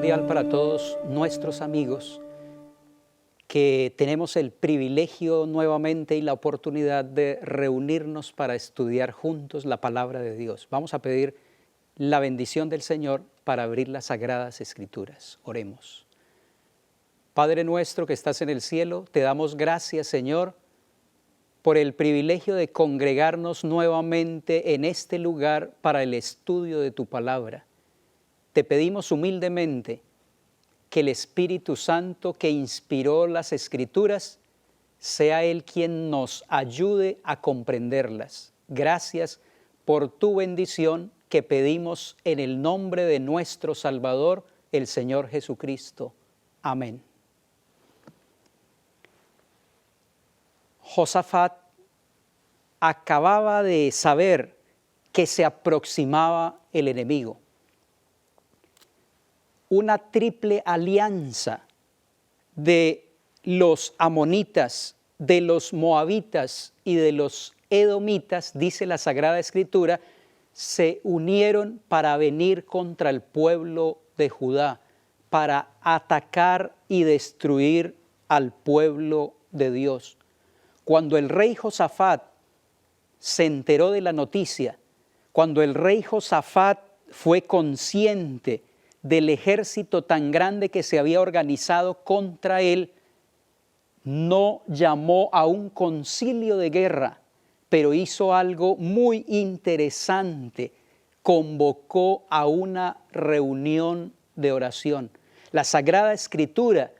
cordial para todos nuestros amigos que tenemos el privilegio nuevamente y la oportunidad de reunirnos para estudiar juntos la palabra de Dios. Vamos a pedir la bendición del Señor para abrir las Sagradas Escrituras. Oremos. Padre nuestro que estás en el cielo, te damos gracias, Señor, por el privilegio de congregarnos nuevamente en este lugar para el estudio de tu palabra. Te pedimos humildemente que el Espíritu Santo que inspiró las Escrituras sea Él quien nos ayude a comprenderlas. Gracias por tu bendición que pedimos en el nombre de nuestro Salvador, el Señor Jesucristo. Amén. Josafat acababa de saber que se aproximaba el enemigo. Una triple alianza de los amonitas, de los moabitas y de los edomitas, dice la Sagrada Escritura, se unieron para venir contra el pueblo de Judá, para atacar y destruir al pueblo de Dios. Cuando el rey Josafat se enteró de la noticia, cuando el rey Josafat fue consciente del ejército tan grande que se había organizado contra él, no llamó a un concilio de guerra, pero hizo algo muy interesante, convocó a una reunión de oración. La Sagrada Escritura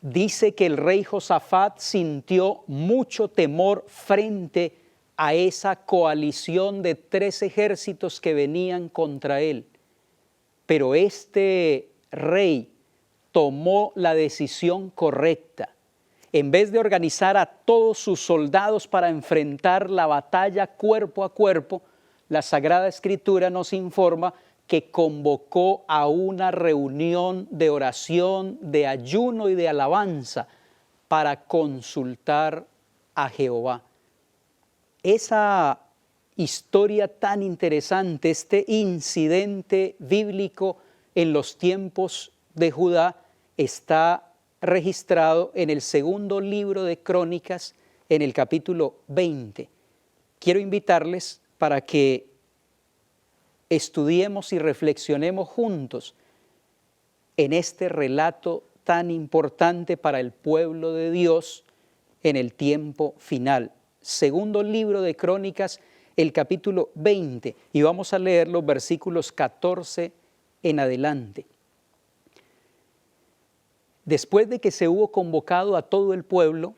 dice que el rey Josafat sintió mucho temor frente a esa coalición de 3 ejércitos que venían contra él. Pero este rey tomó la decisión correcta. En vez de organizar a todos sus soldados para enfrentar la batalla cuerpo a cuerpo, la Sagrada Escritura nos informa que convocó a una reunión de oración, de ayuno y de alabanza para consultar a Jehová. Esa historia tan interesante, este incidente bíblico en los tiempos de Judá, está registrado en el segundo libro de Crónicas, en el capítulo 20. Quiero invitarles para que estudiemos y reflexionemos juntos en este relato tan importante para el pueblo de Dios en el tiempo final. Segundo libro de Crónicas, el capítulo 20, y vamos a leer los versículos 14 en adelante. Después de que se hubo convocado a todo el pueblo,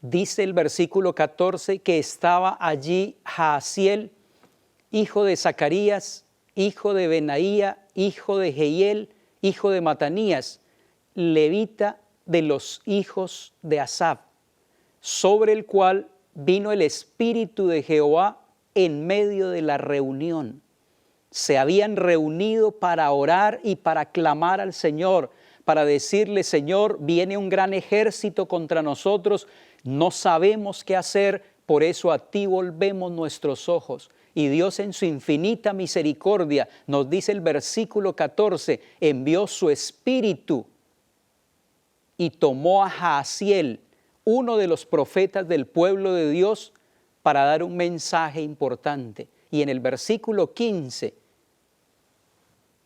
dice el versículo 14 que estaba allí Jaasiel, hijo de Zacarías, hijo de Benaía, hijo de Jehiel, hijo de Matanías, levita de los hijos de Asaf, sobre el cual vino el Espíritu de Jehová en medio de la reunión. Se habían reunido para orar y para clamar al Señor, para decirle: Señor, viene un gran ejército contra nosotros, no sabemos qué hacer, por eso a ti volvemos nuestros ojos. Y Dios en su infinita misericordia, nos dice el versículo 14, envió su Espíritu y tomó a Jaasiel, uno de los profetas del pueblo de Dios, para dar un mensaje importante. Y en el versículo 15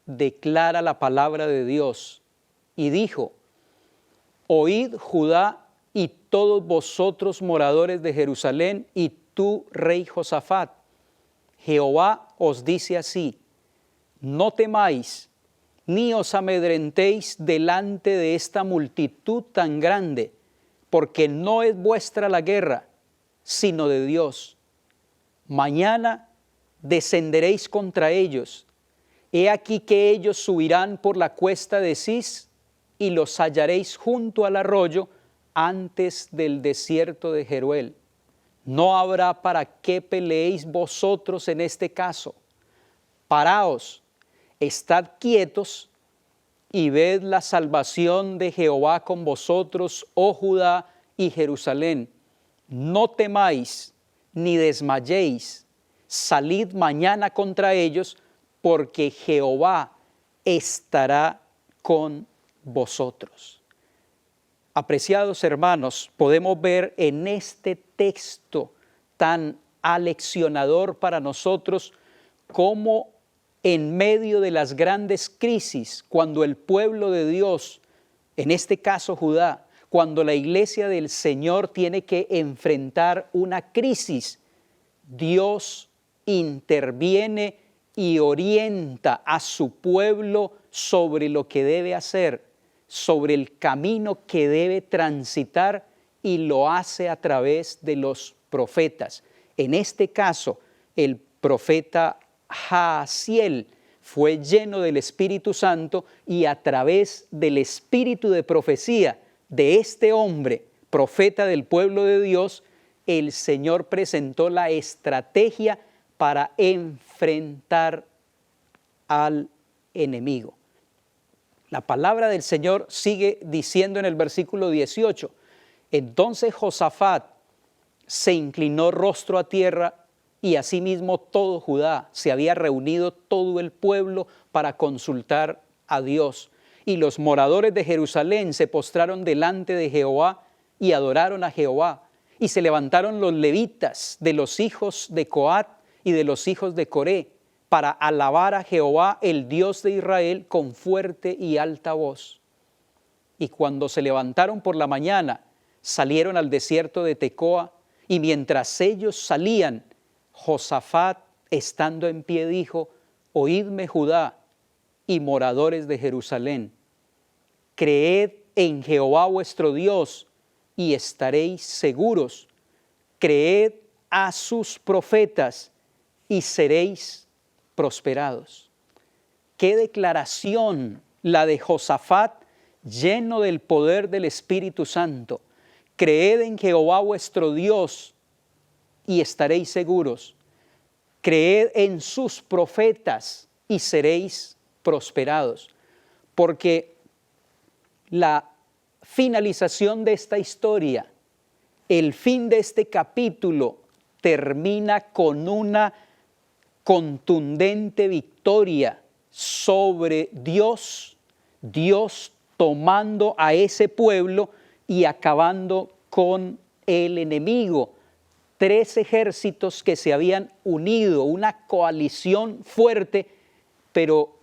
declara la palabra de Dios y dijo: oíd Judá y todos vosotros moradores de Jerusalén y tú, rey Josafat, Jehová os dice así: no temáis ni os amedrentéis delante de esta multitud tan grande, porque no es vuestra la guerra, sino de Dios. Mañana descenderéis contra ellos. He aquí que ellos subirán por la cuesta de Cis y los hallaréis junto al arroyo antes del desierto de Jeruel. No habrá para qué peleéis vosotros en este caso. Paraos, estad quietos y ved la salvación de Jehová con vosotros, oh Judá y Jerusalén. No temáis ni desmayéis, salid mañana contra ellos, porque Jehová estará con vosotros. Apreciados hermanos, podemos ver en este texto tan aleccionador para nosotros cómo en medio de las grandes crisis, cuando el pueblo de Dios, en este caso Judá, cuando la iglesia del Señor tiene que enfrentar una crisis, Dios interviene y orienta a su pueblo sobre lo que debe hacer, sobre el camino que debe transitar, y lo hace a través de los profetas. En este caso, el profeta Jaasiel fue lleno del Espíritu Santo, y a través del espíritu de profecía de este hombre, profeta del pueblo de Dios, el Señor presentó la estrategia para enfrentar al enemigo. La palabra del Señor sigue diciendo en el versículo 18, entonces Josafat se inclinó rostro a tierra, y asimismo todo Judá, se había reunido todo el pueblo para consultar a Dios. Y los moradores de Jerusalén se postraron delante de Jehová y adoraron a Jehová. Y se levantaron los levitas de los hijos de Coat y de los hijos de Coré para alabar a Jehová, el Dios de Israel, con fuerte y alta voz. Y cuando se levantaron por la mañana, salieron al desierto de Tecoa, y mientras ellos salían, Josafat, estando en pie, dijo, oídme Judá y moradores de Jerusalén, creed en Jehová vuestro Dios y estaréis seguros, creed a sus profetas y seréis prosperados. Qué declaración la de Josafat, lleno del poder del Espíritu Santo. Creed en Jehová vuestro Dios y estaréis seguros. Creed en sus profetas y seréis prosperados. Porque la finalización de esta historia, el fin de este capítulo, termina con una contundente victoria sobre Dios, Dios tomando a ese pueblo y acabando con el enemigo. 3 ejércitos que se habían unido, una coalición fuerte, pero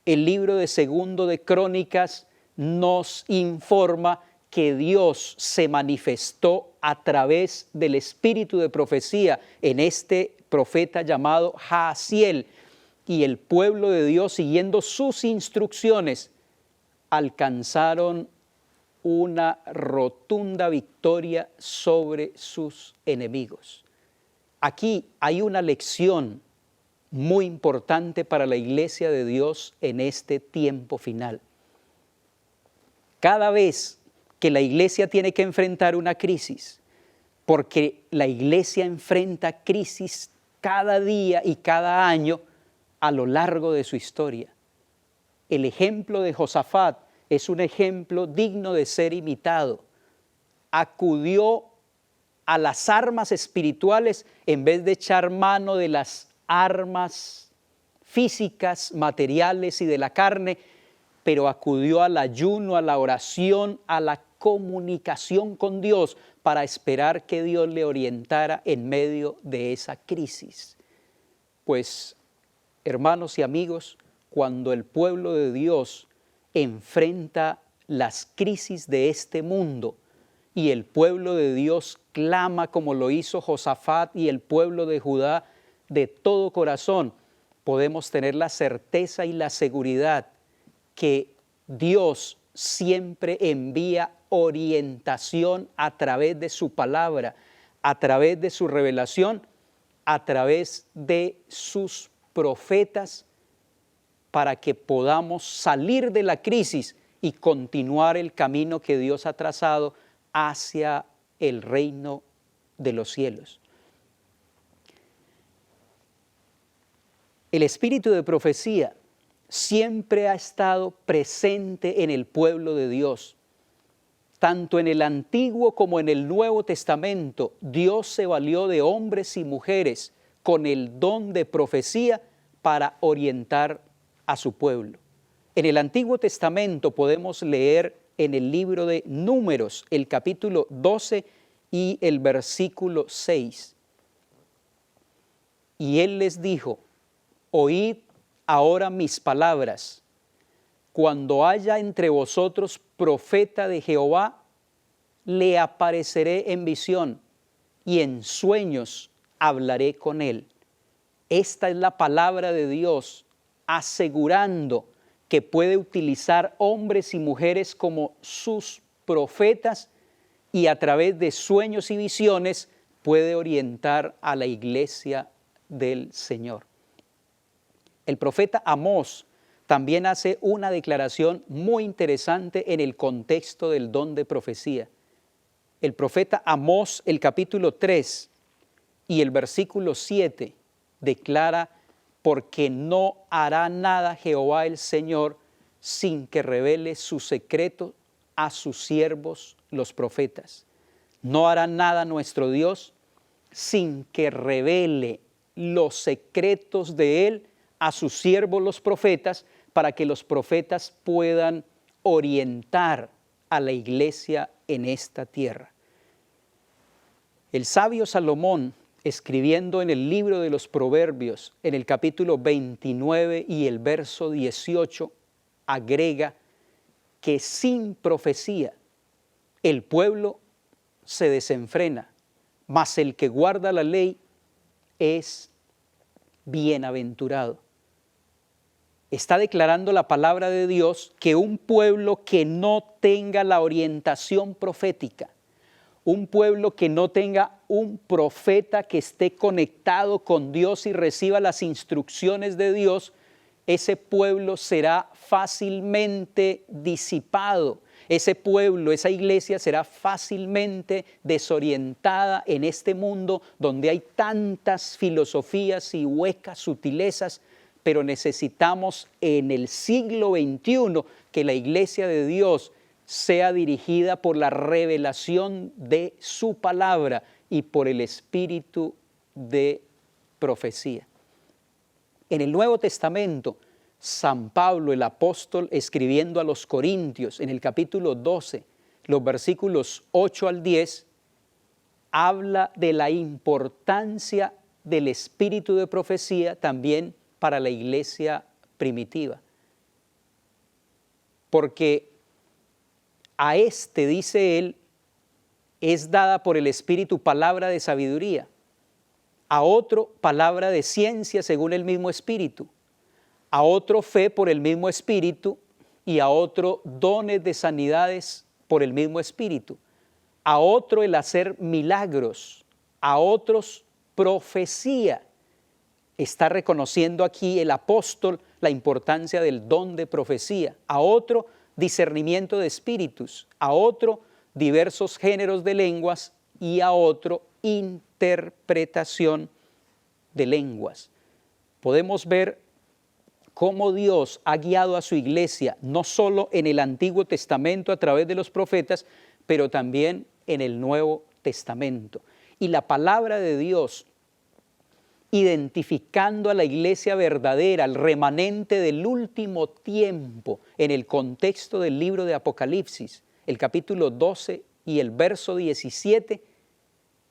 el libro de Segundo de Crónicas nos informa que Dios se manifestó a través del espíritu de profecía en este profeta llamado Jaasiel, y el pueblo de Dios, siguiendo sus instrucciones, alcanzaron una rotunda victoria sobre sus enemigos. Aquí hay una lección muy importante para la iglesia de Dios en este tiempo final. Cada vez que la iglesia tiene que enfrentar una crisis, porque la iglesia enfrenta crisis cada día y cada año a lo largo de su historia. El ejemplo de Josafat es un ejemplo digno de ser imitado. Acudió a las armas espirituales en vez de echar mano de las armas físicas, materiales y de la carne, pero acudió al ayuno, a la oración, a la comunicación con Dios para esperar que Dios le orientara en medio de esa crisis. Pues, hermanos y amigos, cuando el pueblo de Dios enfrenta las crisis de este mundo y el pueblo de Dios clama como lo hizo Josafat y el pueblo de Judá de todo corazón, podemos tener la certeza y la seguridad que Dios siempre envía orientación a través de su palabra, a través de su revelación, a través de sus profetas, para que podamos salir de la crisis y continuar el camino que Dios ha trazado hacia el reino de los cielos. El espíritu de profecía siempre ha estado presente en el pueblo de Dios. Tanto en el Antiguo como en el Nuevo Testamento, Dios se valió de hombres y mujeres con el don de profecía para orientar a su pueblo. En el Antiguo Testamento podemos leer en el libro de Números, el capítulo 12 y el versículo 6. Y él les dijo: oíd ahora mis palabras. Cuando haya entre vosotros profeta de Jehová, le apareceré en visión y en sueños hablaré con él. Esta es la palabra de Dios, asegurando que puede utilizar hombres y mujeres como sus profetas y a través de sueños y visiones puede orientar a la iglesia del Señor. El profeta Amós también hace una declaración muy interesante en el contexto del don de profecía. El profeta Amós, el capítulo 3 y el versículo 7, declara: porque no hará nada Jehová el Señor sin que revele su secreto a sus siervos los profetas. No hará nada nuestro Dios sin que revele los secretos de Él a sus siervos los profetas, para que los profetas puedan orientar a la iglesia en esta tierra. El sabio Salomón, escribiendo en el libro de los Proverbios, en el capítulo 29 y el verso 18, agrega que sin profecía el pueblo se desenfrena, mas el que guarda la ley es bienaventurado. Está declarando la palabra de Dios que un pueblo que no tenga la orientación profética, un pueblo que no tenga un profeta que esté conectado con Dios y reciba las instrucciones de Dios, ese pueblo será fácilmente disipado. Ese pueblo, esa iglesia será fácilmente desorientada en este mundo donde hay tantas filosofías y huecas sutilezas, pero necesitamos en el siglo XXI que la iglesia de Dios sea dirigida por la revelación de su palabra y por el espíritu de profecía. En el Nuevo Testamento, San Pablo, el apóstol, escribiendo a los Corintios, en el capítulo 12, los versículos 8 al 10, habla de la importancia del espíritu de profecía también para la iglesia primitiva. Porque a este, dice él, es dada por el Espíritu palabra de sabiduría, a otro palabra de ciencia según el mismo Espíritu, a otro fe por el mismo Espíritu y a otro dones de sanidades por el mismo Espíritu, a otro el hacer milagros, a otros profecía. Está reconociendo aquí el apóstol la importancia del don de profecía, a otro discernimiento de espíritus, a otro diversos géneros de lenguas y a otro interpretación de lenguas. Podemos ver cómo Dios ha guiado a su iglesia, no solo en el Antiguo Testamento a través de los profetas, pero también en el Nuevo Testamento. Y la palabra de Dios, identificando a la iglesia verdadera, al remanente del último tiempo, en el contexto del libro de Apocalipsis, el capítulo 12 y el verso 17,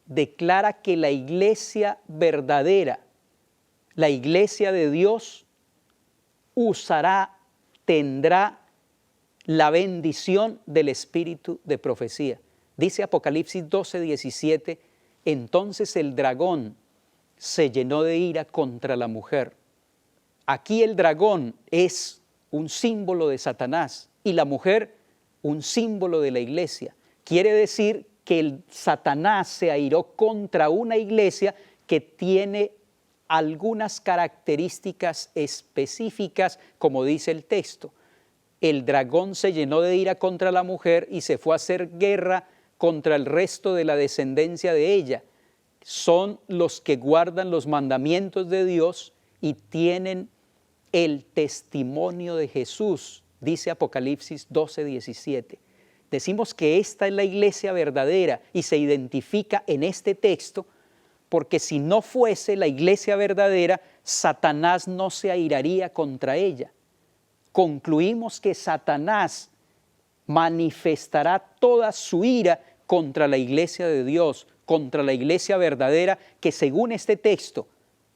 declara que la iglesia verdadera, la iglesia de Dios, tendrá la bendición del espíritu de profecía. Dice Apocalipsis 12, 17, entonces el dragón se llenó de ira contra la mujer. Aquí el dragón es un símbolo de Satanás y la mujer un símbolo de la iglesia. Quiere decir que el Satanás se airó contra una iglesia que tiene algunas características específicas, como dice el texto. El dragón se llenó de ira contra la mujer y se fue a hacer guerra contra el resto de la descendencia de ella. Son los que guardan los mandamientos de Dios y tienen el testimonio de Jesús, dice Apocalipsis 12, 17. Decimos que esta es la iglesia verdadera y se identifica en este texto porque si no fuese la iglesia verdadera, Satanás no se airaría contra ella. concluimos que Satanás manifestará toda su ira contra la iglesia de Dios, contra la iglesia verdadera, que según este texto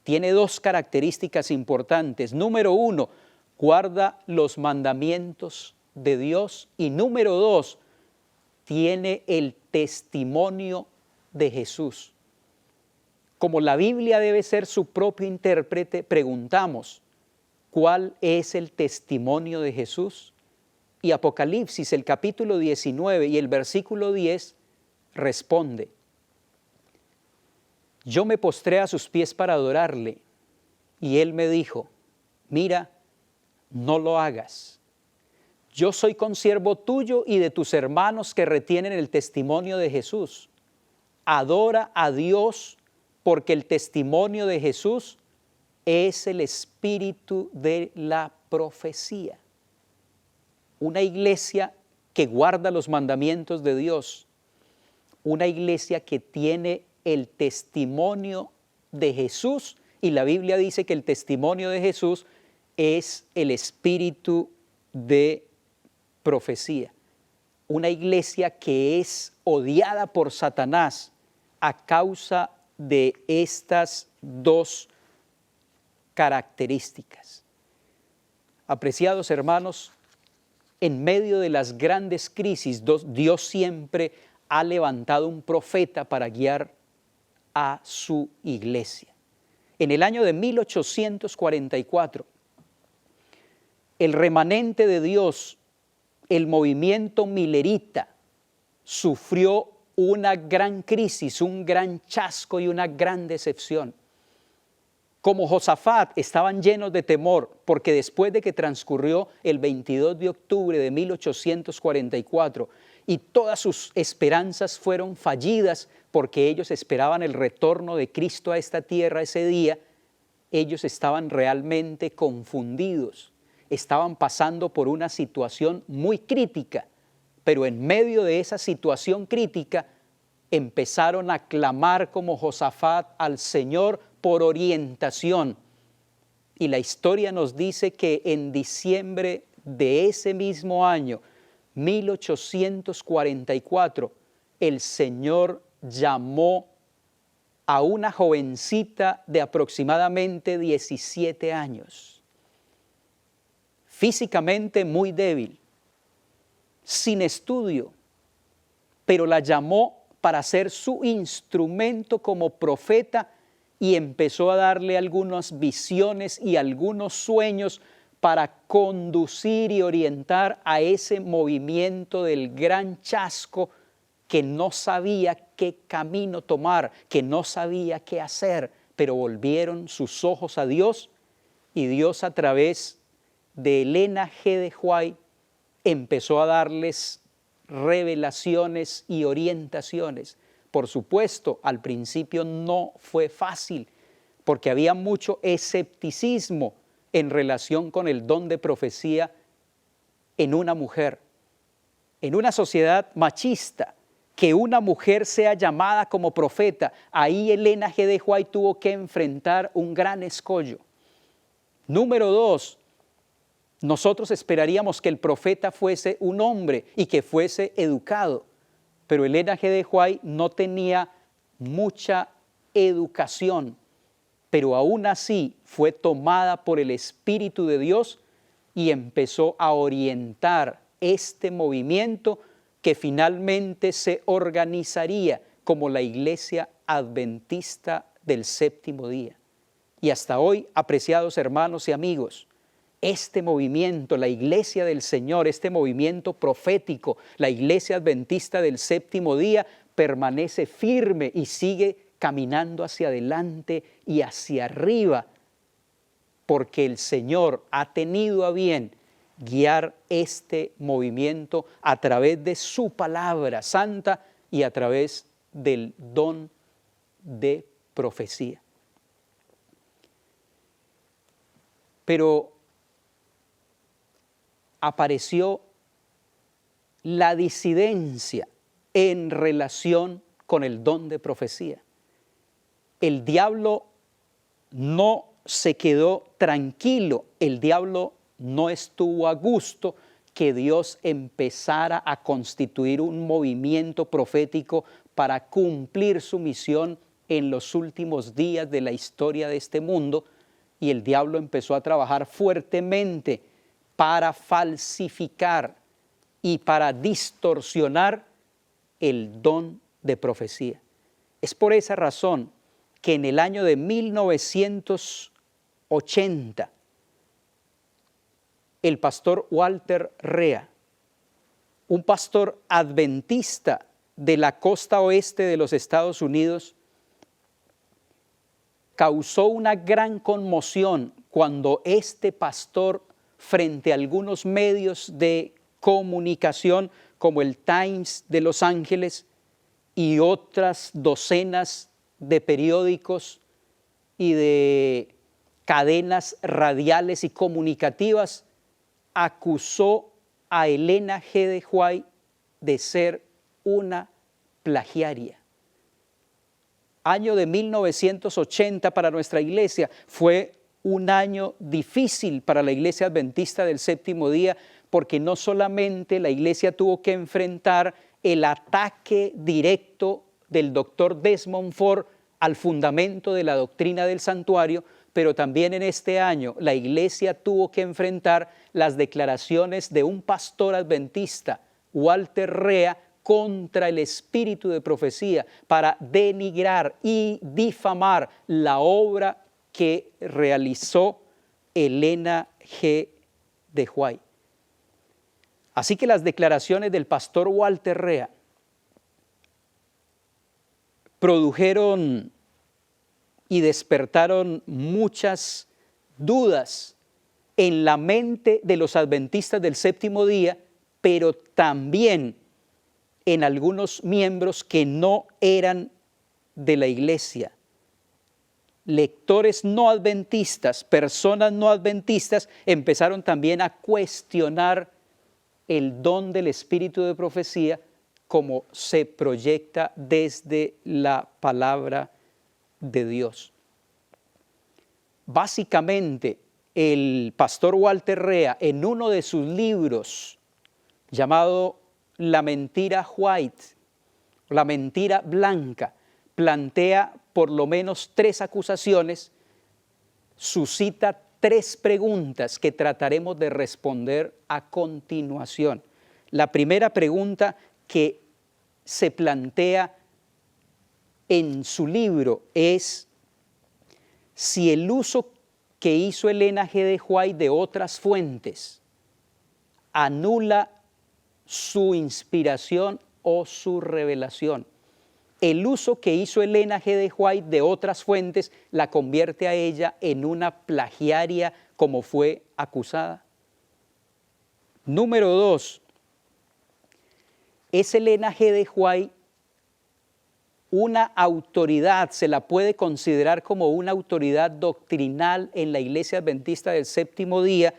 tiene dos características importantes. Número uno, guarda los mandamientos de Dios, y número dos, tiene el testimonio de Jesús. Como la Biblia debe ser su propio intérprete, preguntamos, ¿cuál es el testimonio de Jesús? Y Apocalipsis, el capítulo 19 y el versículo 10, responde: yo me postré a sus pies para adorarle, y él me dijo, mira, no lo hagas. Yo soy consiervo tuyo y de tus hermanos que retienen el testimonio de Jesús. Adora a Dios, porque el testimonio de Jesús es el espíritu de la profecía. Una iglesia que guarda los mandamientos de Dios, una iglesia que tiene el testimonio de Jesús, y la Biblia dice que el testimonio de Jesús es el espíritu de profecía. Una iglesia que es odiada por Satanás a causa de estas dos características. Apreciados hermanos, en medio de las grandes crisis, Dios siempre ha levantado un profeta para guiar a su iglesia. En el año de 1844, el remanente de Dios, el movimiento milerita, sufrió una gran crisis, un gran chasco y una gran decepción. Como Josafat, estaban llenos de temor, porque después de que transcurrió el 22 de octubre de 1844 y todas sus esperanzas fueron fallidas, porque ellos esperaban el retorno de Cristo a esta tierra ese día, ellos estaban realmente confundidos, estaban pasando por una situación muy crítica, pero en medio de esa situación crítica empezaron a clamar como Josafat al Señor por orientación. Y la historia nos dice que en diciembre de ese mismo año, 1844, el Señor llamó a una jovencita de aproximadamente 17 años, físicamente muy débil, sin estudio, pero la llamó para ser su instrumento como profeta y empezó a darle algunas visiones y algunos sueños para conducir y orientar a ese movimiento del gran chasco que no sabía qué camino tomar, que no sabía qué hacer, pero volvieron sus ojos a Dios, y Dios a través de Elena G. de White empezó a darles revelaciones y orientaciones. Por supuesto, al principio no fue fácil, porque había mucho escepticismo en relación con el don de profecía en una mujer. En una sociedad machista, que una mujer sea llamada como profeta, ahí Elena G. de White tuvo que enfrentar un gran escollo. Número dos, nosotros esperaríamos que el profeta fuese un hombre y que fuese educado, pero Elena G. de White no tenía mucha educación, pero aún así fue tomada por el Espíritu de Dios y empezó a orientar este movimiento que finalmente se organizaría como la Iglesia Adventista del Séptimo Día. Y hasta hoy, apreciados hermanos y amigos, este movimiento, la Iglesia del Señor, este movimiento profético, la Iglesia Adventista del Séptimo Día, permanece firme y sigue caminando hacia adelante y hacia arriba, porque el Señor ha tenido a bien guiar este movimiento a través de su palabra santa y a través del don de profecía. Pero apareció la disidencia en relación con el don de profecía. El diablo no se quedó tranquilo, el diablo no estuvo a gusto que Dios empezara a constituir un movimiento profético para cumplir su misión en los últimos días de la historia de este mundo, y el diablo empezó a trabajar fuertemente para falsificar y para distorsionar el don de profecía. Es por esa razón que en el año de 1980, el pastor Walter Rea, un pastor adventista de la costa oeste de los Estados Unidos, causó una gran conmoción cuando este pastor, frente a algunos medios de comunicación como el Times de Los Ángeles y otras docenas de periódicos y de cadenas radiales y comunicativas, acusó a Elena G. de White de ser una plagiaria. Año de 1980 para nuestra iglesia fue un año difícil para la Iglesia Adventista del Séptimo Día, porque no solamente la iglesia tuvo que enfrentar el ataque directo del doctor Desmond Ford al fundamento de la doctrina del santuario, pero también en este año la iglesia tuvo que enfrentar las declaraciones de un pastor adventista, Walter Rea, contra el espíritu de profecía, para denigrar y difamar la obra que realizó Elena G. de White. Así que las declaraciones del pastor Walter Rea produjeron y despertaron muchas dudas en la mente de los adventistas del séptimo día, pero también en algunos miembros que no eran de la iglesia. Lectores no adventistas, personas no adventistas, empezaron también a cuestionar el don del espíritu de profecía como se proyecta desde la palabra de Dios. Básicamente, el pastor Walter Rea, en uno de sus libros llamado La mentira white, la mentira blanca, plantea por lo menos 3 acusaciones, suscita 3 preguntas que trataremos de responder a continuación. La primera pregunta que se plantea en su libro es si el uso que hizo Elena G. de White de otras fuentes anula su inspiración o su revelación. El uso que hizo Elena G. de White de otras fuentes la convierte a ella en una plagiaria como fue acusada. Número 2, ¿es Elena G. de White una autoridad, se la puede considerar como una autoridad doctrinal en la Iglesia Adventista del Séptimo Día,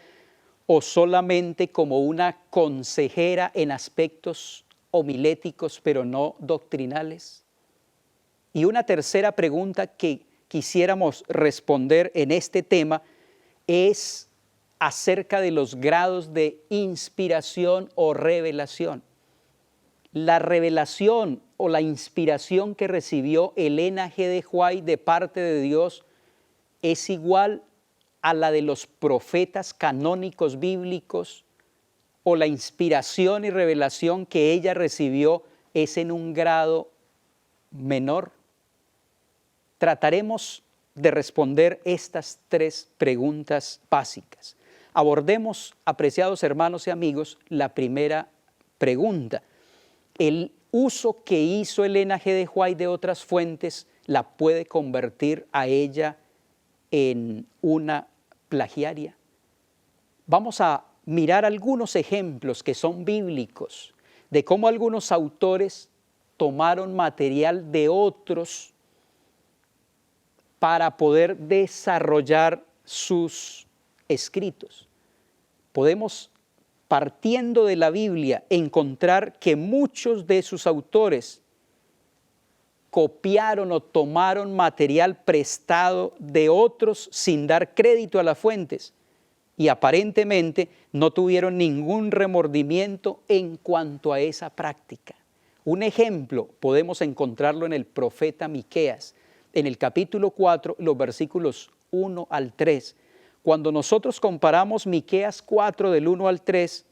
o solamente como una consejera en aspectos homiléticos pero no doctrinales? Y una tercera pregunta que quisiéramos responder en este tema es acerca de los grados de inspiración o revelación. La revelación o la inspiración que recibió Elena G. de White de parte de Dios es igual a la de los profetas canónicos bíblicos, o la inspiración y revelación que ella recibió es en un grado menor. Trataremos de responder estas 3 preguntas básicas. Abordemos, apreciados hermanos y amigos, la primera pregunta. ¿El uso que hizo Elena G. de White de otras fuentes la puede convertir a ella en una plagiaria? Vamos a mirar algunos ejemplos que son bíblicos de cómo algunos autores tomaron material de otros para poder desarrollar sus escritos. Podemos, partiendo de la Biblia, encontrar que muchos de sus autores copiaron o tomaron material prestado de otros sin dar crédito a las fuentes, y aparentemente no tuvieron ningún remordimiento en cuanto a esa práctica. Un ejemplo podemos encontrarlo en el profeta Miqueas, en el capítulo 4, los versículos 1 al 3. Cuando nosotros comparamos Miqueas 4 del 1 al 3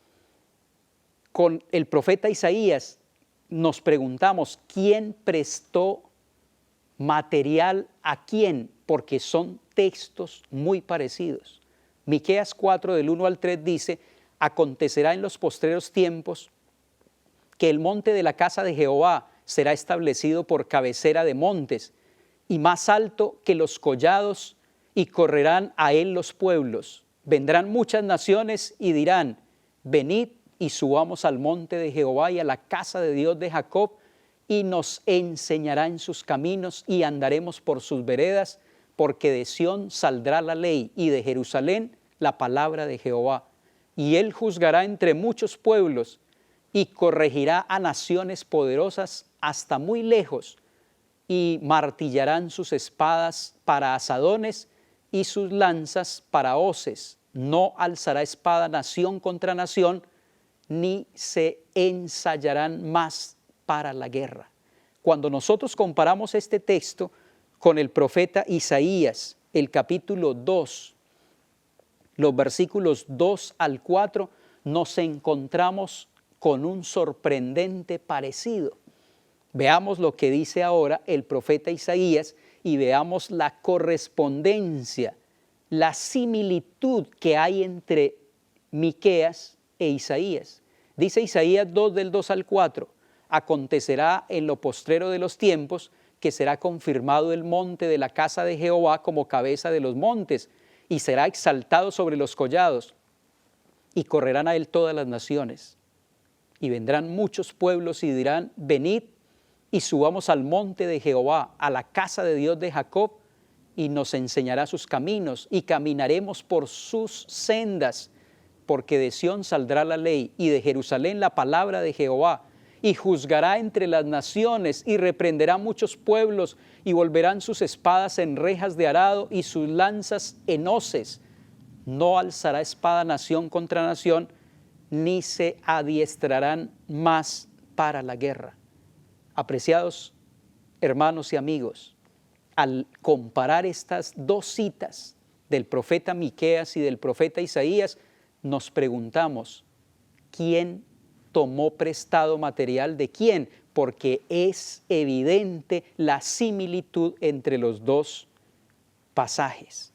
con el profeta Isaías, nos preguntamos, ¿quién prestó material a quién? Porque son textos muy parecidos. Miqueas 4 del 1 al 3 dice, acontecerá en los postreros tiempos que el monte de la casa de Jehová será establecido por cabecera de montes y más alto que los collados, y correrán a él los pueblos. Vendrán muchas naciones y dirán, venid y subamos al monte de Jehová y a la casa de Dios de Jacob, y nos enseñará en sus caminos y andaremos por sus veredas, porque de Sión saldrá la ley y de Jerusalén la palabra de Jehová. Y él juzgará entre muchos pueblos y corregirá a naciones poderosas hasta muy lejos, y martillarán sus espadas para asadones y sus lanzas para hoces. No alzará espada nación contra nación, ni se ensayarán más para la guerra. Cuando nosotros comparamos este texto con el profeta Isaías, el capítulo 2, los versículos 2 al 4, nos encontramos con un sorprendente parecido. Veamos lo que dice ahora el profeta Isaías y veamos la correspondencia, la similitud que hay entre Miqueas e Isaías. Dice Isaías 2 del 2 al 4, acontecerá en lo postrero de los tiempos que será confirmado el monte de la casa de Jehová como cabeza de los montes, y será exaltado sobre los collados, y correrán a él todas las naciones. Y vendrán muchos pueblos y dirán, venid y subamos al monte de Jehová, a la casa de Dios de Jacob, y nos enseñará sus caminos, y caminaremos por sus sendas, porque de Sión saldrá la ley, y de Jerusalén la palabra de Jehová, y juzgará entre las naciones, y reprenderá muchos pueblos, y volverán sus espadas en rejas de arado, y sus lanzas en hoces. No alzará espada nación contra nación, ni se adiestrarán más para la guerra. Apreciados hermanos y amigos, al comparar estas dos citas del profeta Miqueas y del profeta Isaías, nos preguntamos, ¿quién tomó prestado material de quién? Porque es evidente la similitud entre los dos pasajes.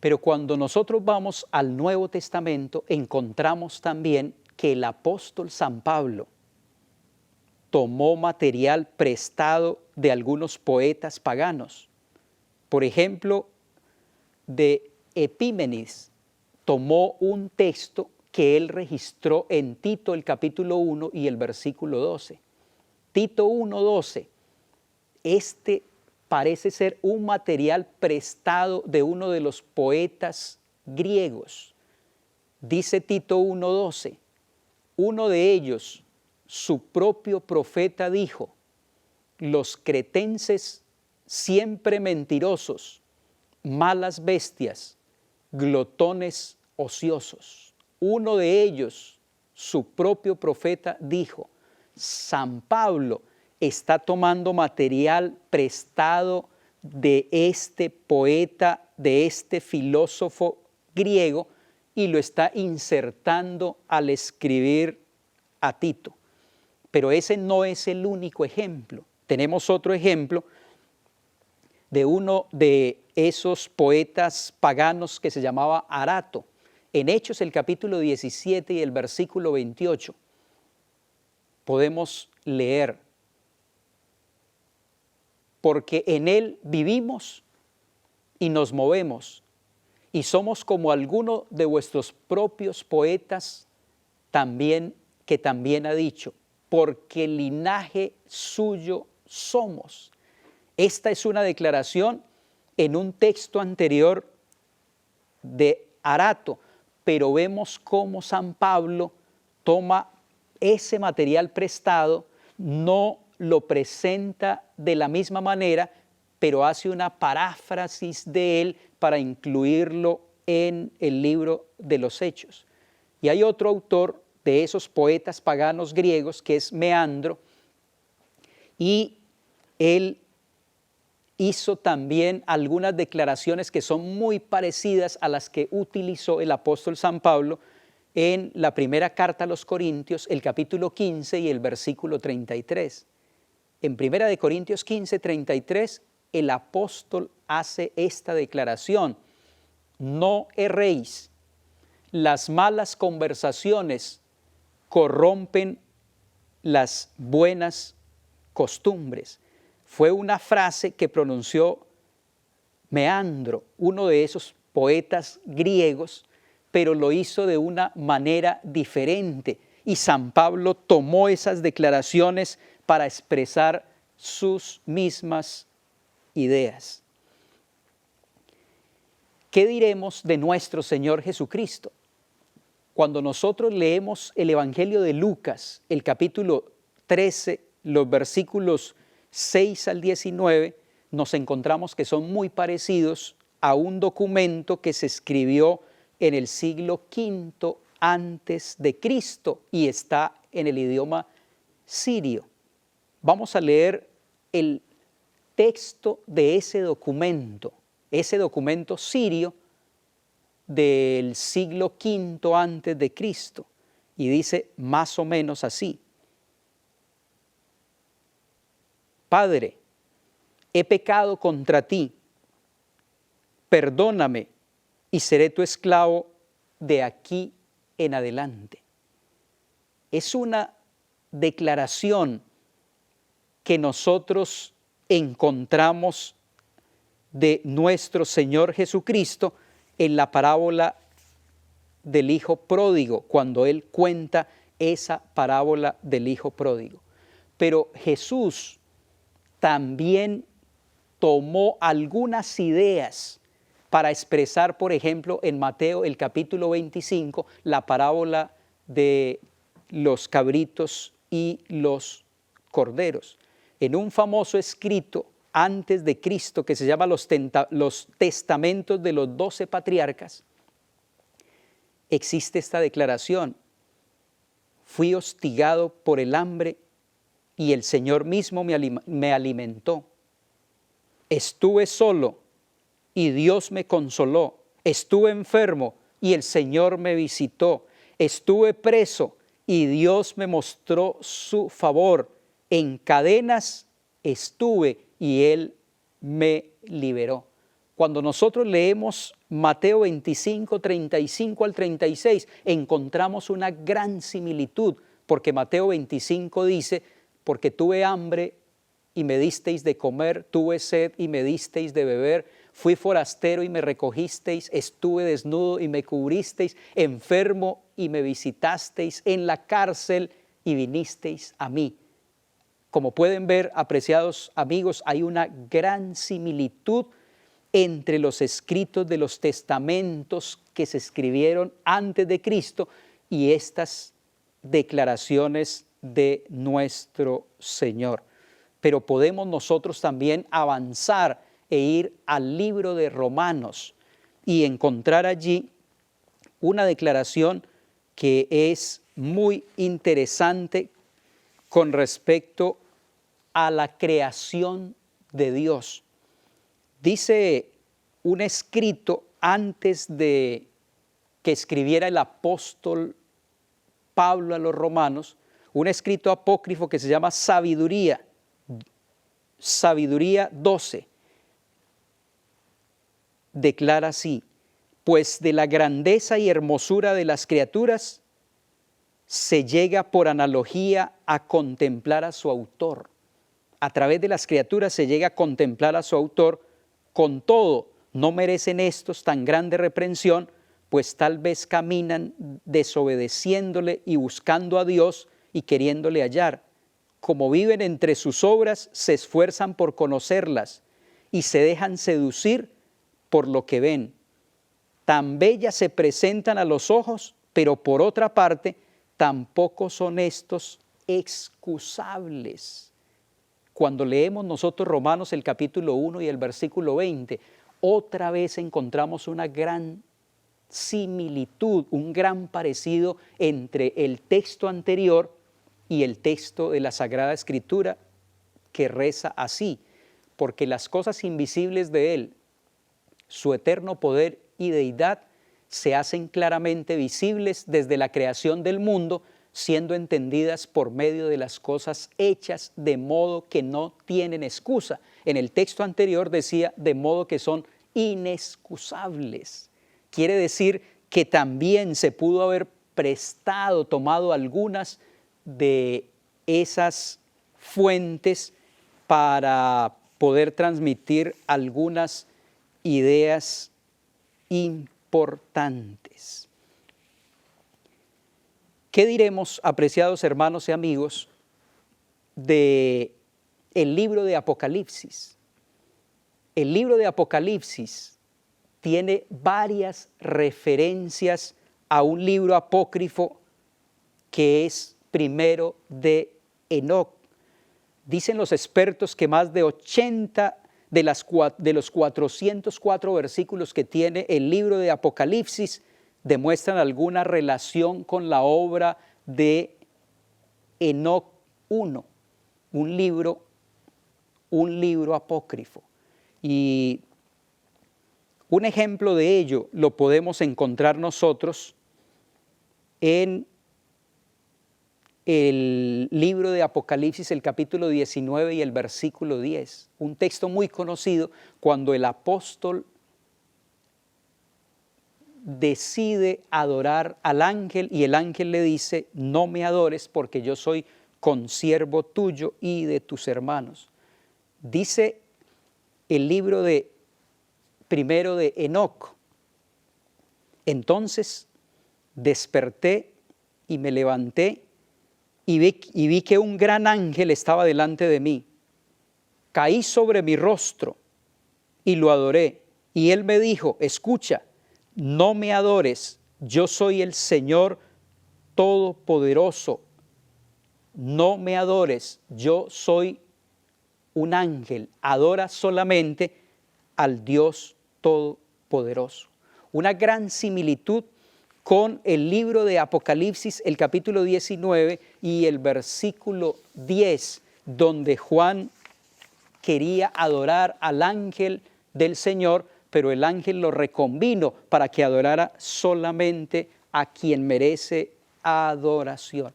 Pero cuando nosotros vamos al Nuevo Testamento, encontramos también que el apóstol San Pablo tomó material prestado de algunos poetas paganos. Por ejemplo, de Epímenes tomó un texto que él registró en Tito el capítulo 1 y el versículo 12. Tito 1:12. Este parece ser un material prestado de uno de los poetas griegos. Dice Tito 1:12, uno de ellos, su propio profeta, dijo, los cretenses siempre mentirosos, malas bestias, glotones ociosos. Uno de ellos, su propio profeta, dijo, San Pablo está tomando material prestado de este poeta, de este filósofo griego, y lo está insertando al escribir a Tito. Pero ese no es el único ejemplo. Tenemos otro ejemplo de uno de esos poetas paganos que se llamaba Arato. En Hechos, el capítulo 17 y el versículo 28, podemos leer, porque en él vivimos y nos movemos, y somos como alguno de vuestros propios poetas que también ha dicho, porque linaje suyo somos. Esta es una declaración en un texto anterior de Arato, pero vemos cómo San Pablo toma ese material prestado, no lo presenta de la misma manera, pero hace una paráfrasis de él para incluirlo en el libro de los Hechos. Y hay otro autor de esos poetas paganos griegos que es Meandro, y él hizo también algunas declaraciones que son muy parecidas a las que utilizó el apóstol San Pablo en la primera carta a los Corintios, el capítulo 15 y el versículo 33. En primera de Corintios 15, 33, el apóstol hace esta declaración: no erréis, las malas conversaciones corrompen las buenas costumbres. Fue una frase que pronunció Meandro, uno de esos poetas griegos, pero lo hizo de una manera diferente. Y San Pablo tomó esas declaraciones para expresar sus mismas ideas. ¿Qué diremos de nuestro Señor Jesucristo? Cuando nosotros leemos el Evangelio de Lucas, el capítulo 13, los versículos 6 al 19, nos encontramos que son muy parecidos a un documento que se escribió en el siglo V antes de Cristo y está en el idioma sirio. Vamos a leer el texto de ese documento sirio del siglo V antes de Cristo, y dice más o menos así: Padre, he pecado contra ti, perdóname y seré tu esclavo de aquí en adelante. Es una declaración que nosotros encontramos de nuestro Señor Jesucristo en la parábola del Hijo Pródigo, cuando Él cuenta esa parábola del Hijo Pródigo. Pero Jesús también tomó algunas ideas para expresar, por ejemplo, en Mateo el capítulo 25, la parábola de los cabritos y los corderos. En un famoso escrito antes de Cristo que se llama los Testamentos de los 12 Patriarcas, existe esta declaración: fui hostigado por el hambre y el Señor mismo me alimentó. Estuve solo y Dios me consoló. Estuve enfermo y el Señor me visitó. Estuve preso y Dios me mostró su favor. En cadenas estuve y Él me liberó. Cuando nosotros leemos Mateo 25, 35 al 36, encontramos una gran similitud, porque Mateo 25 dice: porque tuve hambre y me disteis de comer, tuve sed y me disteis de beber, fui forastero y me recogisteis, estuve desnudo y me cubristeis, enfermo y me visitasteis, en la cárcel y vinisteis a mí. Como pueden ver, apreciados amigos, hay una gran similitud entre los escritos de los testamentos que se escribieron antes de Cristo y estas declaraciones de nuestro Señor. Pero podemos nosotros también avanzar e ir al libro de Romanos y encontrar allí una declaración que es muy interesante con respecto a la creación de Dios. Dice un escrito antes de que escribiera el apóstol Pablo a los romanos, un escrito apócrifo que se llama Sabiduría 12. Declara así: pues de la grandeza y hermosura de las criaturas se llega por analogía a contemplar a su autor. A través de las criaturas se llega a contemplar a su autor. Con todo, no merecen estos tan grande reprensión, pues tal vez caminan desobedeciéndole y buscando a Dios y queriéndole hallar. Como viven entre sus obras, se esfuerzan por conocerlas y se dejan seducir por lo que ven. Tan bellas se presentan a los ojos, pero por otra parte, tampoco son estos excusables. Cuando leemos nosotros Romanos el capítulo 1 y el versículo 20, otra vez encontramos una gran similitud, un gran parecido entre el texto anterior y el texto de la Sagrada Escritura, que reza así: porque las cosas invisibles de Él, su eterno poder y deidad, se hacen claramente visibles desde la creación del mundo, siendo entendidas por medio de las cosas hechas, de modo que no tienen excusa. En el texto anterior decía, de modo que son inexcusables. Quiere decir que también se pudo haber tomado algunas de esas fuentes para poder transmitir algunas ideas importantes. ¿Qué diremos, apreciados hermanos y amigos, de el libro de Apocalipsis? El libro de Apocalipsis tiene varias referencias a un libro apócrifo que es primero de Enoc. Dicen los expertos que más de 80 de los 404 versículos que tiene el libro de Apocalipsis demuestran alguna relación con la obra de Enoc I, un libro apócrifo. Y un ejemplo de ello lo podemos encontrar nosotros en el libro de Apocalipsis, el capítulo 19 y el versículo 10, un texto muy conocido cuando el apóstol decide adorar al ángel y el ángel le dice, no me adores porque yo soy consiervo tuyo y de tus hermanos. Dice el libro primero de Enoc, entonces desperté y me levanté y vi que un gran ángel estaba delante de mí. Caí sobre mi rostro y lo adoré. Y él me dijo, escucha, no me adores, yo soy el Señor Todopoderoso. No me adores, yo soy un ángel. Adora solamente al Dios Todopoderoso. Una gran similitud con el libro de Apocalipsis, el capítulo 19 y el versículo 10, donde Juan quería adorar al ángel del Señor, pero el ángel lo reconvino para que adorara solamente a quien merece adoración.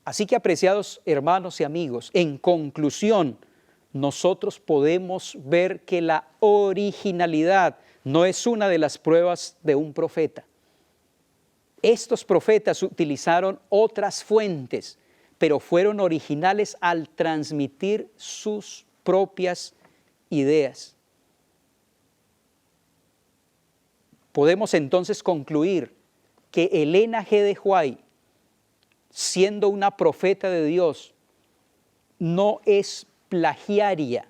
Así que, apreciados hermanos y amigos, en conclusión, nosotros podemos ver que la originalidad no es una de las pruebas de un profeta. Estos profetas utilizaron otras fuentes, pero fueron originales al transmitir sus propias ideas. Podemos entonces concluir que Elena G. de White, siendo una profeta de Dios, no es plagiaria,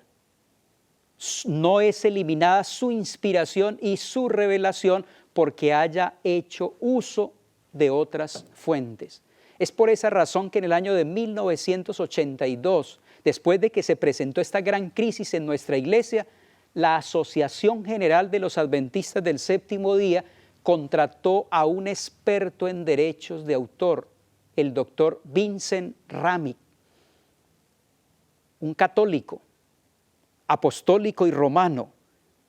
no es eliminada su inspiración y su revelación porque haya hecho uso de otras fuentes. Es por esa razón que en el año de 1982, después de que se presentó esta gran crisis en nuestra iglesia, la Asociación General de los Adventistas del Séptimo Día contrató a un experto en derechos de autor, el doctor Vincent Ramick, un católico, apostólico y romano,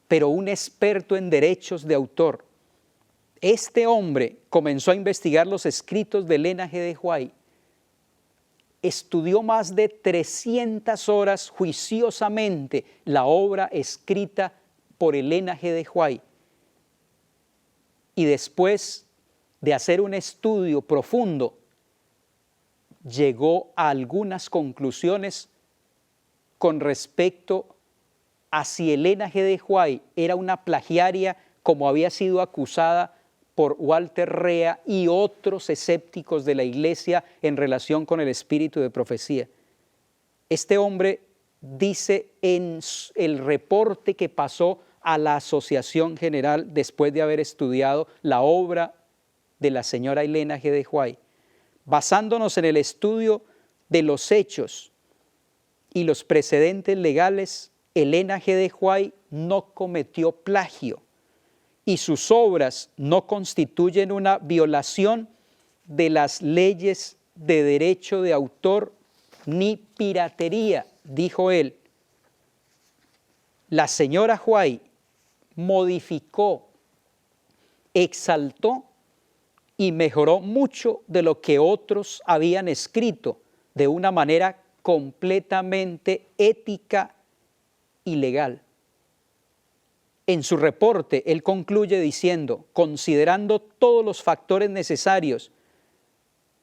pero un experto en derechos de autor. Este hombre comenzó a investigar los escritos de Elena G. de White, estudió más de 300 horas juiciosamente la obra escrita por Elena G. de White y después de hacer un estudio profundo, llegó a algunas conclusiones con respecto a si Elena G. de White era una plagiaria como había sido acusada por Walter Rea y otros escépticos de la iglesia en relación con el espíritu de profecía. Este hombre dice en el reporte que pasó a la Asociación General después de haber estudiado la obra de la señora Elena G. de White, basándonos en el estudio de los hechos y los precedentes legales, Elena G. de White no cometió plagio y sus obras no constituyen una violación de las leyes de derecho de autor ni piratería, dijo él. La señora White modificó, exaltó y mejoró mucho de lo que otros habían escrito de una manera completamente ética y legal. En su reporte, él concluye diciendo, considerando todos los factores necesarios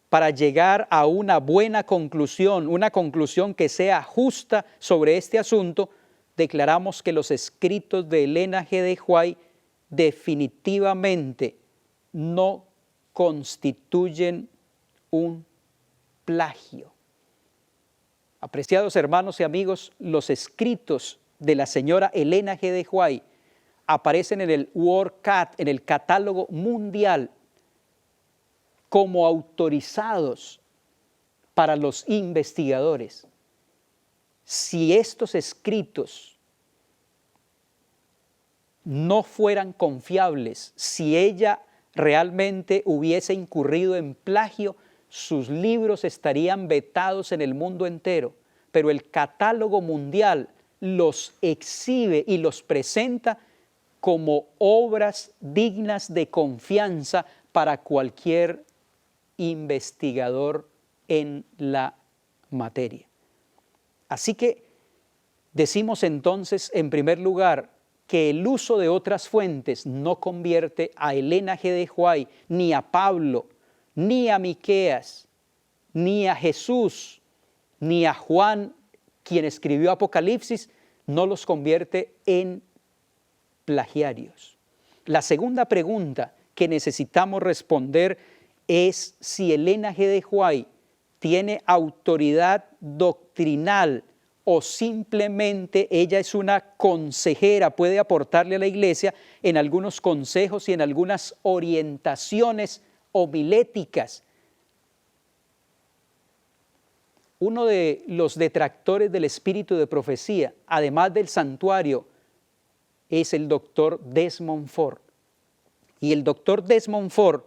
para llegar a una buena conclusión, una conclusión que sea justa sobre este asunto, declaramos que los escritos de Elena G. de White definitivamente no constituyen un plagio. Apreciados hermanos y amigos, los escritos de la señora Elena G. de White aparecen en el WorldCat, en el catálogo mundial, como autorizados para los investigadores. Si estos escritos no fueran confiables, si ella realmente hubiese incurrido en plagio, sus libros estarían vetados en el mundo entero, pero el catálogo mundial los exhibe y los presenta como obras dignas de confianza para cualquier investigador en la materia. Así que decimos entonces, en primer lugar, que el uso de otras fuentes no convierte a Elena G. de White, ni a Pablo, ni a Miqueas, ni a Jesús, ni a Juan, quien escribió Apocalipsis, no los convierte en plagiarios. La segunda pregunta que necesitamos responder es si Elena G. de White tiene autoridad doctrinal o simplemente ella es una consejera, puede aportarle a la iglesia en algunos consejos y en algunas orientaciones homiléticas. Uno de los detractores del espíritu de profecía, además del santuario, es el doctor Desmond Ford. Y el doctor Desmond Ford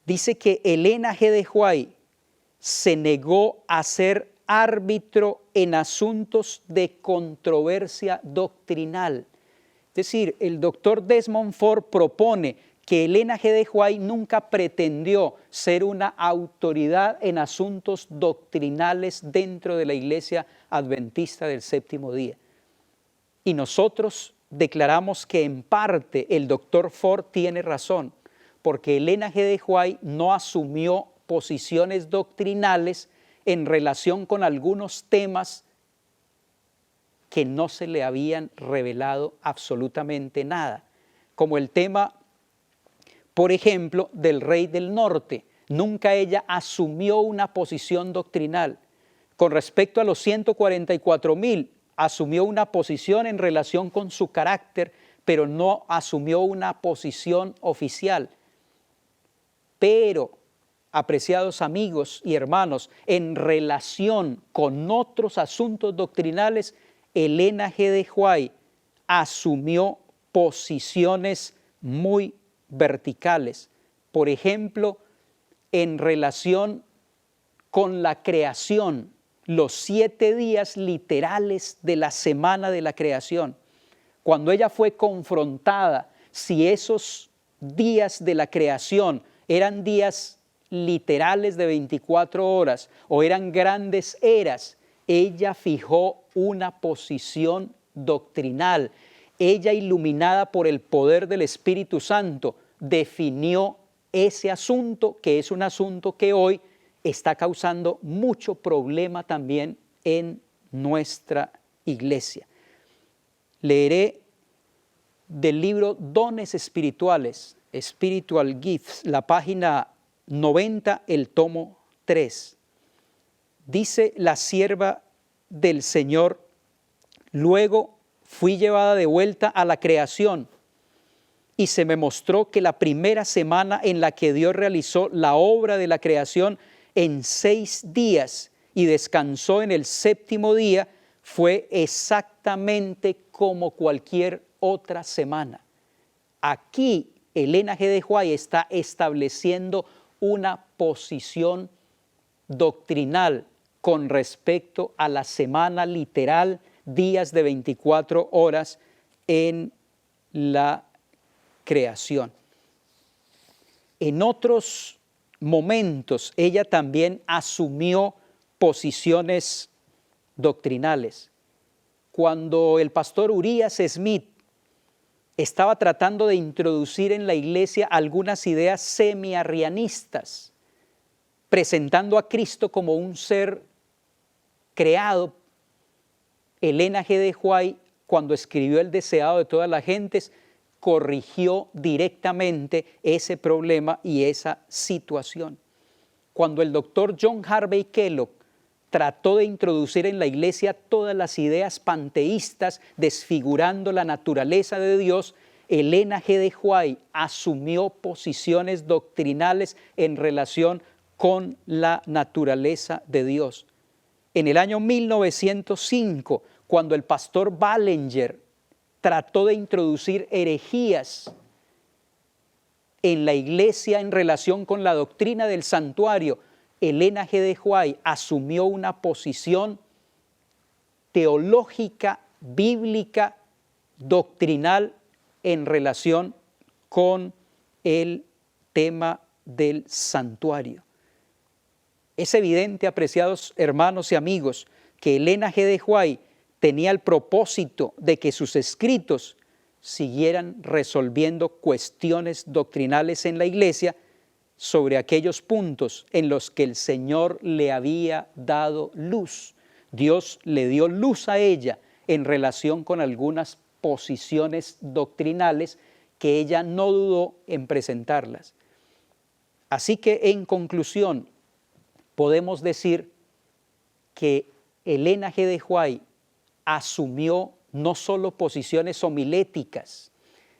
dice que Elena G. de White se negó a ser árbitro en asuntos de controversia doctrinal. Es decir, el doctor Desmond Ford propone que Elena G. de White nunca pretendió ser una autoridad en asuntos doctrinales dentro de la Iglesia Adventista del Séptimo Día. Y nosotros declaramos que en parte el doctor Ford tiene razón, porque Elena G. de White no asumió posiciones doctrinales en relación con algunos temas que no se le habían revelado absolutamente nada, como el tema, por ejemplo, del rey del norte. Nunca ella asumió una posición doctrinal. Con respecto a los 144,000, asumió una posición en relación con su carácter, pero no asumió una posición oficial. Pero, apreciados amigos y hermanos, en relación con otros asuntos doctrinales, Elena G. de White asumió posiciones muy verticales. Por ejemplo, en relación con la creación, los 7 días literales de la semana de la creación. Cuando ella fue confrontada si esos días de la creación eran días literales de 24 horas o eran grandes eras, ella fijó una posición doctrinal. Ella, iluminada por el poder del Espíritu Santo, definió ese asunto, que es un asunto que hoy está causando mucho problema también en nuestra iglesia. Leeré del libro Dones Espirituales, Spiritual Gifts, la página 90, el tomo 3. Dice la sierva del Señor: luego fui llevada de vuelta a la creación y se me mostró que la primera semana en la que Dios realizó la obra de la creación en 6 días y descansó en el 7º día, fue exactamente como cualquier otra semana. Aquí Elena G. de White está estableciendo una posición doctrinal con respecto a la semana literal, días de 24 horas en la creación. En otros momentos ella también asumió posiciones doctrinales. Cuando el pastor Urias Smith estaba tratando de introducir en la iglesia algunas ideas semi-arrianistas, presentando a Cristo como un ser creado, Elena G. de White, cuando escribió El deseado de todas las gentes, corrigió directamente ese problema y esa situación. Cuando el doctor John Harvey Kellogg trató de introducir en la iglesia todas las ideas panteístas, desfigurando la naturaleza de Dios, Elena G. de White asumió posiciones doctrinales en relación con la naturaleza de Dios. En el año 1905, cuando el pastor Ballinger trató de introducir herejías en la iglesia en relación con la doctrina del santuario, Elena G. de White asumió una posición teológica, bíblica, doctrinal en relación con el tema del santuario. Es evidente, apreciados hermanos y amigos, que Elena G. de White tenía el propósito de que sus escritos siguieran resolviendo cuestiones doctrinales en la iglesia sobre aquellos puntos en los que el Señor le había dado luz. Dios le dio luz a ella en relación con algunas posiciones doctrinales que ella no dudó en presentarlas. Así que, en conclusión, podemos decir que Elena G. de White asumió no solo posiciones homiléticas,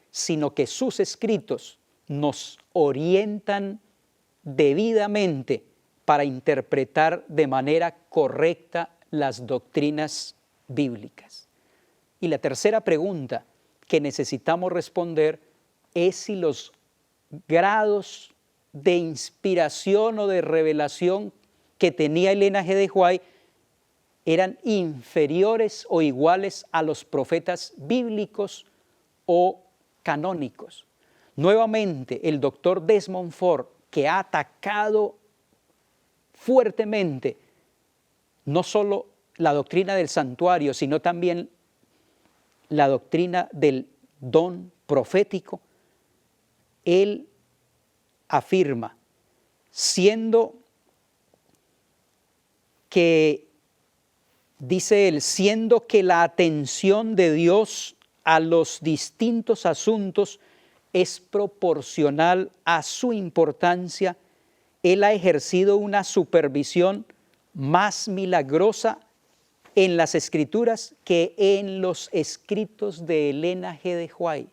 sino que sus escritos nos orientan debidamente para interpretar de manera correcta las doctrinas bíblicas. Y la tercera pregunta que necesitamos responder es si los grados de inspiración o de revelación que tenía Elena G. de White eran inferiores o iguales a los profetas bíblicos o canónicos. Nuevamente, el doctor Desmond Ford, que ha atacado fuertemente no solo la doctrina del santuario, sino también la doctrina del don profético, él afirma, siendo que la atención de Dios a los distintos asuntos es proporcional a su importancia, él ha ejercido una supervisión más milagrosa en las Escrituras que en los escritos de Elena G. de White.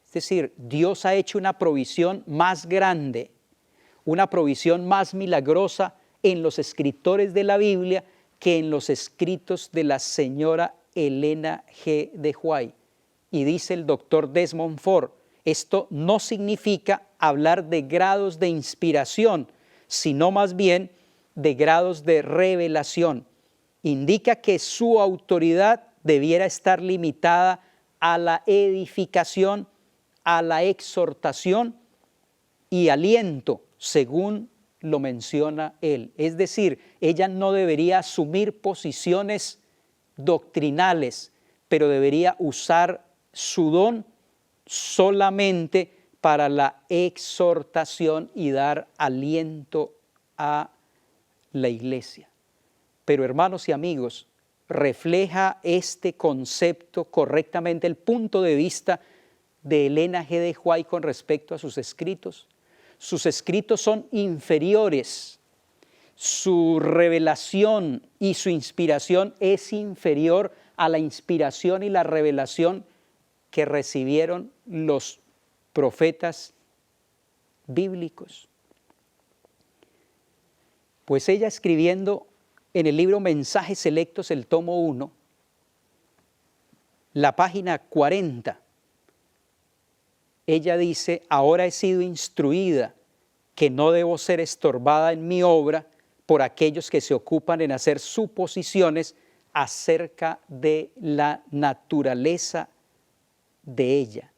Es decir, Dios ha hecho una provisión más grande, una provisión más milagrosa en los escritores de la Biblia que en los escritos de la señora Elena G. de White. Y dice el doctor Desmond Ford, esto no significa hablar de grados de inspiración, sino más bien de grados de revelación. Indica que su autoridad debiera estar limitada a la edificación, a la exhortación y aliento, según lo menciona él. Es decir, ella no debería asumir posiciones doctrinales, pero debería usar su don solamente para la exhortación y dar aliento a la iglesia. Pero, hermanos y amigos, ¿refleja este concepto correctamente el punto de vista de Elena G. de White con respecto a sus escritos? Sus escritos son inferiores, su revelación y su inspiración es inferior a la inspiración y la revelación que recibieron los profetas bíblicos. Pues ella, escribiendo en el libro Mensajes Selectos, el tomo 1, la página 40, ella dice: ahora he sido instruida que no debo ser estorbada en mi obra por aquellos que se ocupan en hacer suposiciones acerca de la naturaleza de ella.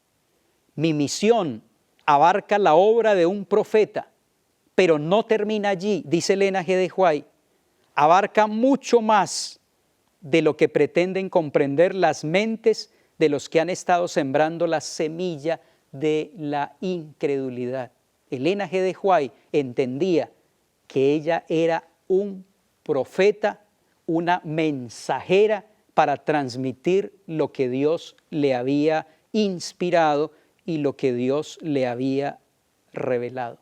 Mi misión abarca la obra de un profeta, pero no termina allí, dice Elena G. de White. Abarca mucho más de lo que pretenden comprender las mentes de los que han estado sembrando la semilla de la incredulidad. Elena G. de White entendía que ella era un profeta, una mensajera para transmitir lo que Dios le había inspirado y lo que Dios le había revelado.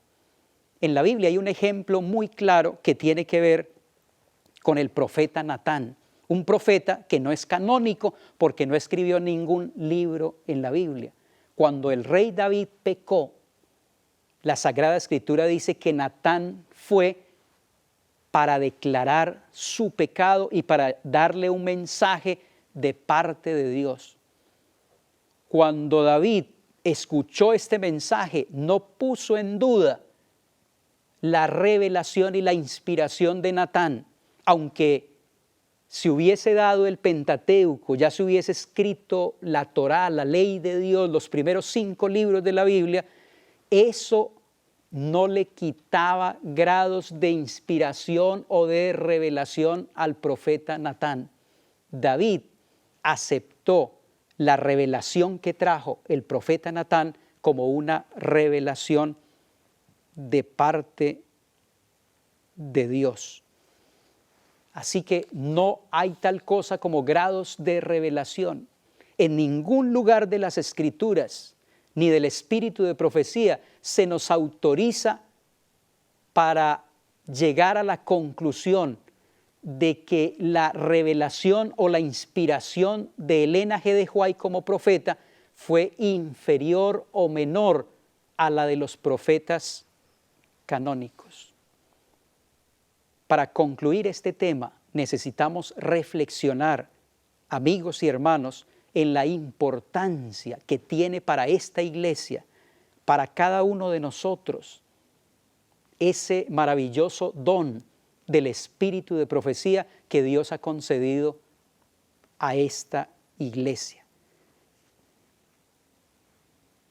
En la Biblia hay un ejemplo muy claro que tiene que ver con el profeta Natán, un profeta que no es canónico porque no escribió ningún libro en la Biblia. Cuando el rey David pecó, la Sagrada Escritura dice que Natán fue para declarar su pecado y para darle un mensaje de parte de Dios. Cuando David escuchó este mensaje, no puso en duda la revelación y la inspiración de Natán, aunque se hubiese dado el Pentateuco, ya se hubiese escrito la Torá, la ley de Dios, los primeros 5 libros de la Biblia, eso no le quitaba grados de inspiración o de revelación al profeta Natán. David aceptó la revelación que trajo el profeta Natán como una revelación de parte de Dios. Así que no hay tal cosa como grados de revelación. En ningún lugar de las Escrituras ni del espíritu de profecía se nos autoriza para llegar a la conclusión de que la revelación o la inspiración de Elena G. de White como profeta fue inferior o menor a la de los profetas canónicos. Para concluir este tema, necesitamos reflexionar, amigos y hermanos, en la importancia que tiene para esta iglesia, para cada uno de nosotros, ese maravilloso don del espíritu de profecía que Dios ha concedido a esta iglesia.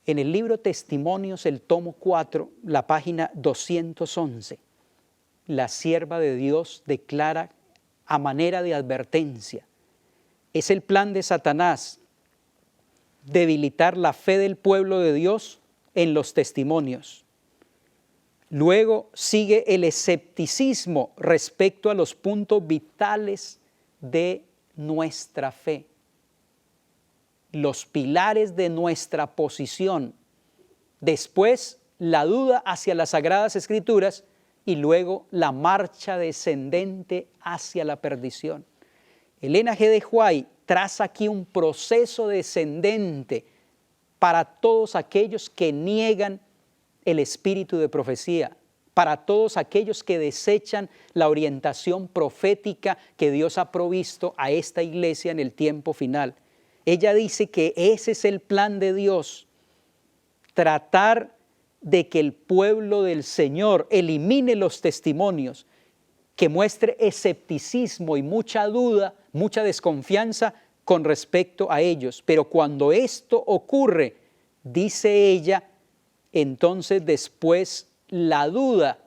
En el libro Testimonios, el tomo 4, la página 211, la sierva de Dios declara a manera de advertencia: es el plan de Satanás debilitar la fe del pueblo de Dios en los testimonios. Luego sigue el escepticismo respecto a los puntos vitales de nuestra fe, los pilares de nuestra posición. Después, la duda hacia las Sagradas Escrituras y luego la marcha descendente hacia la perdición. Elena G. de White traza aquí un proceso descendente para todos aquellos que niegan el espíritu de profecía, para todos aquellos que desechan la orientación profética que Dios ha provisto a esta iglesia en el tiempo final. Ella dice que ese es el plan de Dios, tratar de que el pueblo del Señor elimine los testimonios, que muestre escepticismo y mucha duda, mucha desconfianza con respecto a ellos. Pero cuando esto ocurre, dice ella, entonces después la duda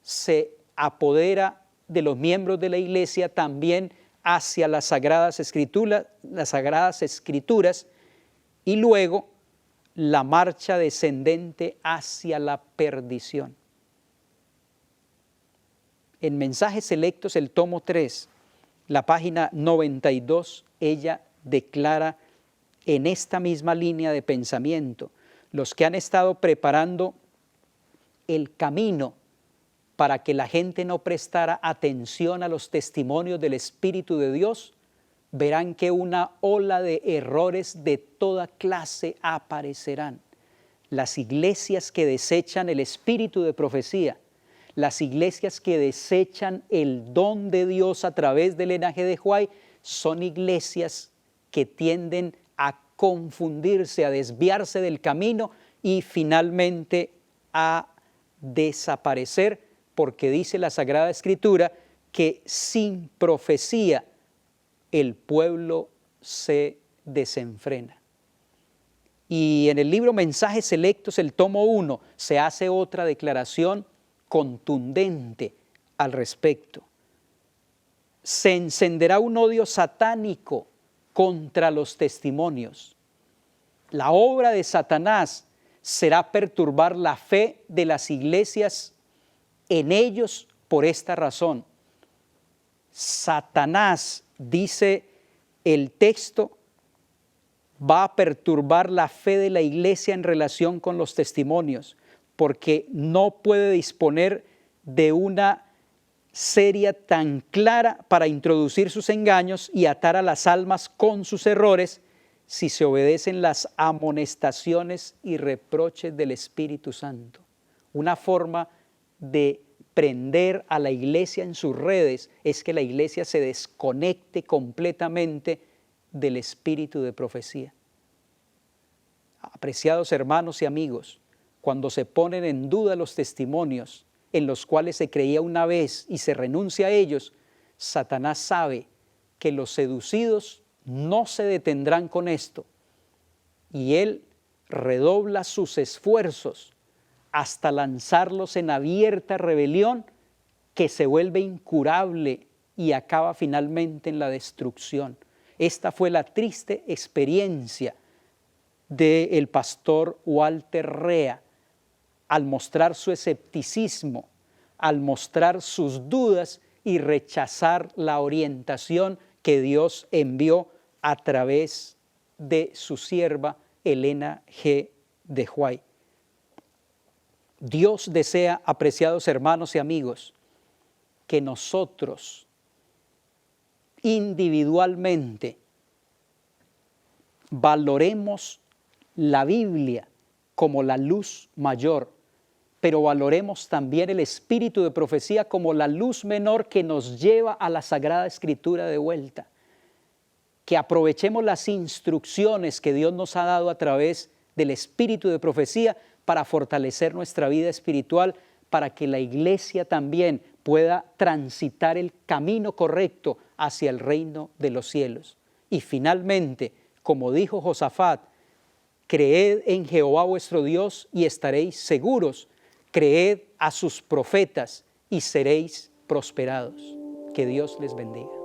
se apodera de los miembros de la iglesia también hacia las Sagradas Escrituras y luego la marcha descendente hacia la perdición. En Mensajes Selectos, el tomo 3, la página 92, ella declara en esta misma línea de pensamiento: los que han estado preparando el camino para que la gente no prestara atención a los testimonios del Espíritu de Dios, verán que una ola de errores de toda clase aparecerán. Las iglesias que desechan el espíritu de profecía, las iglesias que desechan el don de Dios a través del Elena G. de White, son iglesias que tienden a confundirse, a desviarse del camino y finalmente a desaparecer, porque dice la Sagrada Escritura que sin profecía el pueblo se desenfrena. Y en el libro Mensajes Selectos, el tomo 1, se hace otra declaración contundente al respecto. Se encenderá un odio satánico contra los testimonios. La obra de Satanás será perturbar la fe de las iglesias en ellos por esta razón. Satanás, dice el texto, va a perturbar la fe de la iglesia en relación con los testimonios, porque no puede disponer de una seria tan clara para introducir sus engaños y atar a las almas con sus errores si se obedecen las amonestaciones y reproches del Espíritu Santo. Una forma de prender a la iglesia en sus redes es que la iglesia se desconecte completamente del espíritu de profecía. Apreciados hermanos y amigos, cuando se ponen en duda los testimonios en los cuales se creía una vez y se renuncia a ellos, Satanás sabe que los seducidos no se detendrán con esto y él redobla sus esfuerzos hasta lanzarlos en abierta rebelión que se vuelve incurable y acaba finalmente en la destrucción. Esta fue la triste experiencia del pastor Walter Rea al mostrar su escepticismo, al mostrar sus dudas y rechazar la orientación que Dios envió a través de su sierva Elena G. de White. Dios desea, apreciados hermanos y amigos, que nosotros individualmente valoremos la Biblia como la luz mayor, pero valoremos también el espíritu de profecía como la luz menor que nos lleva a la Sagrada Escritura de vuelta. Que aprovechemos las instrucciones que Dios nos ha dado a través del espíritu de profecía para fortalecer nuestra vida espiritual, para que la iglesia también pueda transitar el camino correcto hacia el reino de los cielos. Y finalmente, como dijo Josafat, creed en Jehová vuestro Dios y estaréis seguros, creed a sus profetas y seréis prosperados. Que Dios les bendiga.